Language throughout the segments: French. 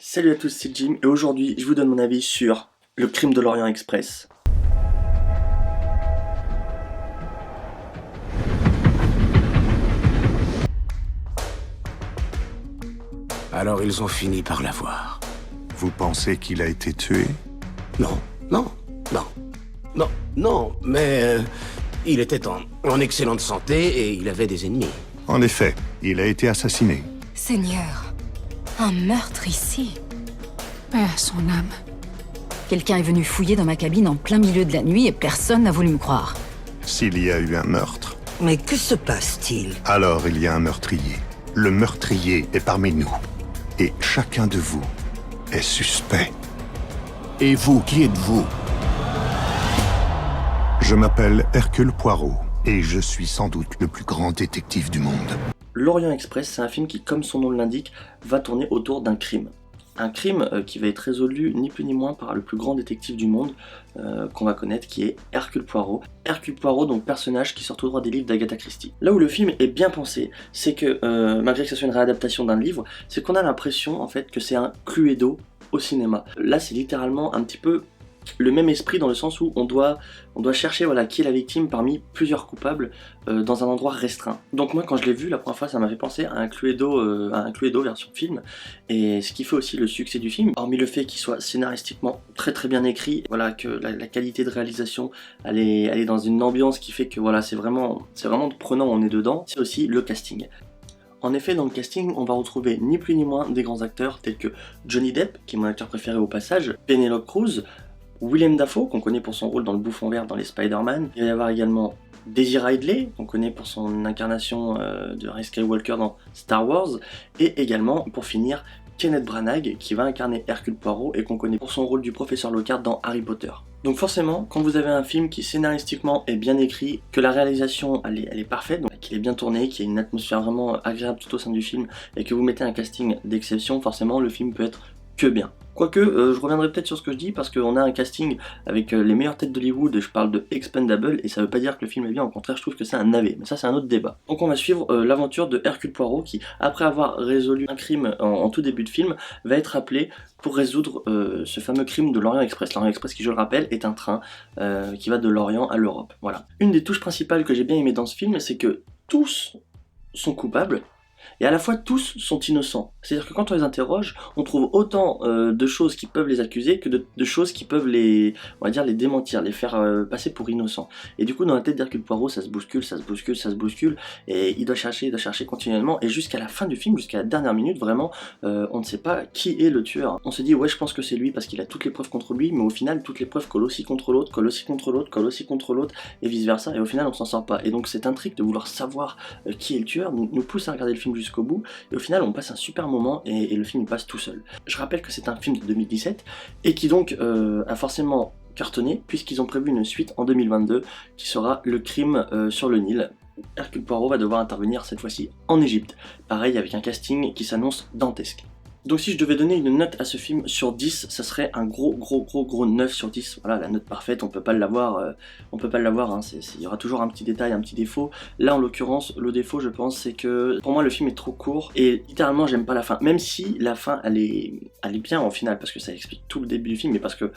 Salut à tous, c'est Jim et aujourd'hui je vous donne mon avis sur le crime de l'Orient Express. Alors ils ont fini par l'avoir. Vous pensez qu'il a été tué? Non, non, non, non, non, mais il était en excellente santé et il avait des ennemis. En effet, il a été assassiné. Seigneur, un meurtre ici. Paix à son âme. Quelqu'un est venu fouiller dans ma cabine en plein milieu de la nuit et personne n'a voulu me croire. S'il y a eu un meurtre, Mais que se passe-t-il? alors il y a un meurtrier. Le meurtrier est parmi nous. Et chacun de vous est suspect. Et vous, qui êtes-vous? Je m'appelle Hercule Poirot et je suis sans doute le plus grand détective du monde. L'Orient Express, c'est un film qui, comme son nom l'indique, va tourner autour d'un crime. Un crime qui va être résolu ni plus ni moins par le plus grand détective du monde qu'on va connaître, qui est Hercule Poirot. Hercule Poirot, donc personnage qui sort tout droit des livres d'Agatha Christie. Là où le film est bien pensé, c'est que, malgré que ce soit une réadaptation d'un livre, c'est qu'on a l'impression en fait que c'est un Cluedo au cinéma. Là c'est littéralement un petit peu le même esprit dans le sens où on doit chercher qui est la victime parmi plusieurs coupables dans un endroit restreint. Donc moi quand je l'ai vu la première fois ça m'a fait penser à un Cluedo version film, et ce qui fait aussi le succès du film, hormis le fait qu'il soit scénaristiquement très bien écrit, que la qualité de réalisation elle est dans une ambiance qui fait que c'est vraiment prenant, on est dedans, c'est aussi le casting. En effet, dans le casting, on va retrouver ni plus ni moins des grands acteurs tels que Johnny Depp, qui est mon acteur préféré au passage, Penelope Cruz, Willem Dafoe, qu'on connaît pour son rôle dans le Bouffon Vert dans les Spider-Man. Il va y avoir également Daisy Ridley, qu'on connaît pour son incarnation de Rey Skywalker dans Star Wars. Et également, pour finir, Kenneth Branagh, qui va incarner Hercule Poirot et qu'on connaît pour son rôle du professeur Lockhart dans Harry Potter. Donc forcément, quand vous avez un film qui scénaristiquement est bien écrit, que la réalisation elle est parfaite, donc qu'il est bien tourné, qu'il y a une atmosphère vraiment agréable tout au sein du film, et que vous mettez un casting d'exception, forcément le film peut être que bien. Quoique, je reviendrai peut-être sur ce que je dis parce qu'on a un casting avec les meilleures têtes d'Hollywood, je parle de Expendable, et ça veut pas dire que le film est bien, au contraire je trouve que c'est un navet, mais ça c'est un autre débat. Donc on va suivre l'aventure de Hercule Poirot qui, après avoir résolu un crime en tout début de film, va être appelé pour résoudre ce fameux crime de l'Orient Express. L'Orient Express qui, je le rappelle, est un train qui va de l'Orient à l'Europe. Voilà. Une des touches principales que j'ai bien aimé dans ce film, c'est que tous sont coupables, et à la fois tous sont innocents. C'est-à-dire que quand on les interroge, on trouve autant de choses qui peuvent les accuser que de choses qui peuvent les démentir, les faire passer pour innocents. Et du coup dans la tête d'Hercule Poirot ça se bouscule, et il doit chercher continuellement, et jusqu'à la fin du film, jusqu'à la dernière minute, vraiment, on ne sait pas qui est le tueur. On se dit ouais je pense que c'est lui parce qu'il a toutes les preuves contre lui, mais au final toutes les preuves collent aussi contre l'autre, et vice versa, et au final on s'en sort pas. Et donc cette intrigue de vouloir savoir qui est le tueur nous pousse à regarder le film jusqu'au bout, et au final on passe un super moment, et le film il passe tout seul. Je rappelle que c'est un film de 2017 et qui donc a forcément cartonné puisqu'ils ont prévu une suite en 2022 qui sera Le crime sur le Nil. Hercule Poirot va devoir intervenir cette fois-ci en Égypte, pareil avec un casting qui s'annonce dantesque. Donc si je devais donner une note à ce film sur 10, ça serait un gros 9 sur 10. Voilà, la note parfaite, on peut pas l'avoir, hein, il y aura toujours un petit détail, un petit défaut. Là en l'occurrence, le défaut je pense c'est que pour moi le film est trop court et littéralement j'aime pas la fin. Même si la fin elle est bien au final parce que ça explique tout le début du film, mais parce que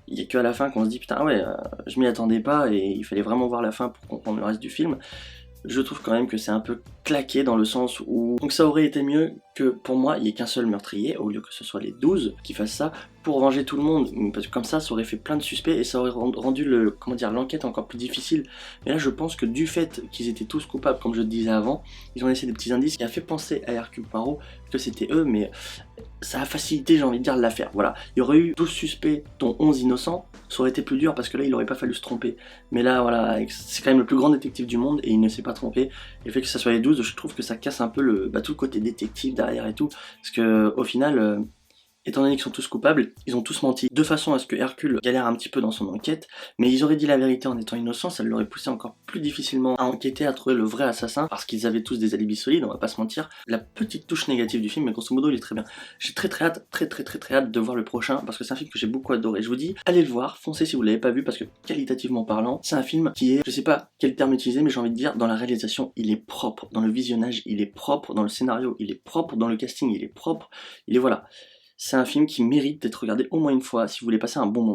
il y a que à la fin qu'on se dit putain ah ouais, je m'y attendais pas et il fallait vraiment voir la fin pour comprendre le reste du film. Je trouve quand même que c'est un peu claqué dans le sens où... Donc ça aurait été mieux que pour moi il n'y ait qu'un seul meurtrier, au lieu que ce soit les 12 qui fassent ça, pour venger tout le monde, parce que comme ça aurait fait plein de suspects et ça aurait rendu l'enquête encore plus difficile. Mais là je pense que du fait qu'ils étaient tous coupables, comme je le disais avant, ils ont laissé des petits indices qui a fait penser à Hercule Poirot que c'était eux, mais ça a facilité, j'ai envie de dire, l'affaire. Voilà, il y aurait eu 12 suspects dont 11 innocents, ça aurait été plus dur parce que là il aurait pas fallu se tromper. Mais là voilà, c'est quand même le plus grand détective du monde et il ne s'est pas trompé. Et le fait que ça soit les 12, je trouve que ça casse un peu tout le côté détective derrière et tout, parce que au final, étant donné qu'ils sont tous coupables, ils ont tous menti, de façon à ce que Hercule galère un petit peu dans son enquête, mais ils auraient dit la vérité en étant innocents, ça l'aurait poussé encore plus difficilement à enquêter, à trouver le vrai assassin, parce qu'ils avaient tous des alibis solides, on va pas se mentir. La petite touche négative du film, mais grosso modo il est très bien. J'ai très hâte de voir le prochain, parce que c'est un film que j'ai beaucoup adoré. Je vous dis, allez le voir, foncez si vous l'avez pas vu, parce que qualitativement parlant, c'est un film qui est, je sais pas quel terme utiliser, mais j'ai envie de dire, dans la réalisation, il est propre, dans le visionnage, il est propre, dans le scénario, il est propre, dans le casting, il est propre, il est voilà. C'est un film qui mérite d'être regardé au moins une fois si vous voulez passer un bon moment.